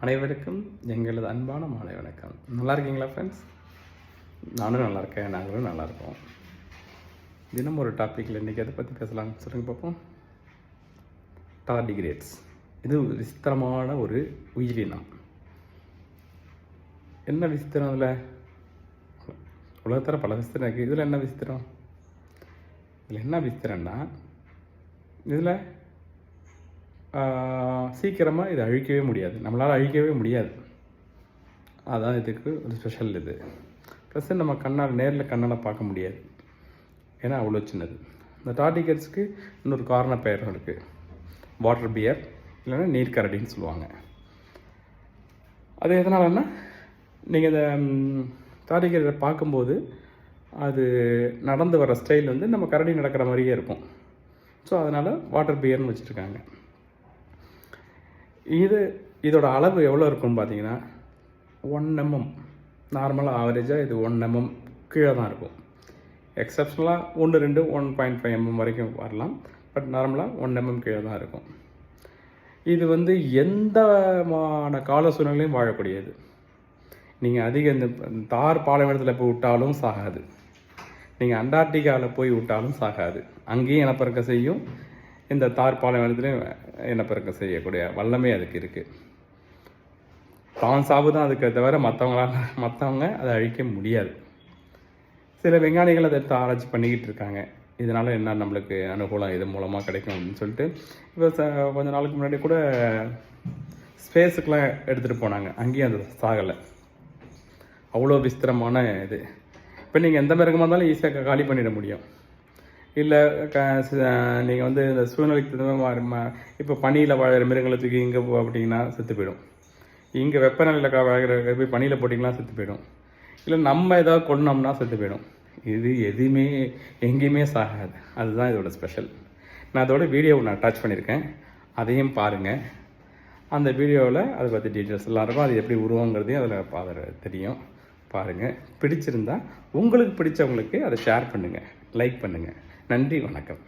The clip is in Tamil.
அனைவருக்கும் எங்களது அன்பான மாலை வணக்கம். நல்லா இருக்கீங்களா ஃப்ரெண்ட்ஸ்? நானும் நல்லா இருக்கேன், நாங்களும் நல்லா இருக்கோம். தினம் ஒரு டாப்பிக்கில் இன்றைக்கி எதை பற்றி பேசலாம்னு சொல்லுங்க பார்ப்போம். டார்டிகிரேட்ஸ். இது விசித்திரமான ஒரு உயிரினம். என்ன விசித்திரம் இதில்? உலகத்தில் பல விசித்திரம் இருக்குது. இதில் என்ன விசித்திரம்? இதில் என்ன விசித்திரம்னா, இதில் சீக்கிரமாக இதை அழிக்கவே முடியாது, நம்மளால் அழிக்கவே முடியாது. அதுதான் இதுக்கு ஒரு ஸ்பெஷல். இது ப்ளஸ் நம்ம நேரில் கண்ணால் பார்க்க முடியாது, ஏன்னா அவ்வளோ சின்னது. இந்த டார்டிகிரேட்ஸ்க்கு இன்னொரு காரண பெயரும் இருக்குது. வாட்டர் பியர் இல்லைன்னா நீர்க்கரடின்னு சொல்லுவாங்க. அது எதனாலன்னா, நீங்கள் இந்த டார்டிகிரேட்டை பார்க்கும்போது அது நடந்து வர ஸ்டைல் வந்து நம்ம கரடி நடக்கிற மாதிரியே இருக்கும். ஸோ அதனால் வாட்டர் பியர்னு வச்சுருக்காங்க. இதோட அளவு எவ்வளோ இருக்குன்னு பார்த்தீங்கன்னா 1 mm. நார்மலாக ஆவரேஜாக இது 1 mm கீழே தான் இருக்கும். எக்ஸப்ஷனலாக 1, 2, 1.5 mm வரைக்கும் வரலாம். பட் நார்மலாக 1 mm கீழே தான் இருக்கும். இது வந்து எந்தமான கால சூழ்நிலையும் வாழக்கூடியது. நீங்கள் அதிக இந்த தார் பாலைவனத்தில் போய் விட்டாலும் சாகாது, நீங்கள் அண்டார்டிகாவில் போய் விட்டாலும் சாகாது. அங்கேயும் இனப்பெருக்க செய்யும், இந்த தார் பாலைவனத்துலேயும் இனப்பெருக்கம் செய்யக்கூடிய வல்லமே அதுக்கு இருக்குது. தான் சாவு தான் அதுக்கு தவிர மற்றவங்க அதை அழிக்க முடியாது. சில விஞ்ஞானிகள் அதை எடுத்து ஆராய்ச்சி பண்ணிக்கிட்டு இருக்காங்க. இதனால் என்ன நம்மளுக்கு அனுகூலம் இது மூலமாக கிடைக்கும் அப்படின்னு சொல்லிட்டு. இப்போ கொஞ்ச நாளுக்கு முன்னாடி கூட ஸ்பேஸுக்கெலாம் எடுத்துகிட்டு போனாங்க, அங்கேயும் அது சாகலை. அவ்வளோ விசித்திரமான இது. இப்போ நீங்கள் எந்த மிருகமாக இருந்தாலும் ஈஸியாக காலி பண்ணிட முடியும். இல்லை நீங்கள் வந்து இந்த சூழ்நிலைக்கு தகுந்த இப்போ பனியில் வாழற மிருகங்களை தூக்கி இங்கே அப்படிங்கன்னா செத்து போயிடும். இங்கே வெப்பநிலையில் வாழற போய் பனியில் போட்டிங்கன்னா செத்து போயிடும். இல்லை நம்ம ஏதாவது கொண்டோம்னா செத்து போயிடும். இது எதுவுமே எங்கேயுமே சாகாது. அதுதான் இதோட ஸ்பெஷல். நான் அதோட வீடியோவை நான் அட்டாச் பண்ணியிருக்கேன், அதையும் பாருங்கள். அந்த வீடியோவில் அதை பற்றி டீட்டெயில்ஸ் எல்லாம் இருக்கும். அது எப்படி உருவங்கிறதையும் அதில் தெரியும். பாருங்கள். பிடிச்சிருந்தா உங்களுக்கு பிடிச்சவங்களுக்கு அதை ஷேர் பண்ணுங்கள், லைக் பண்ணுங்கள். நன்றி, வணக்கம்.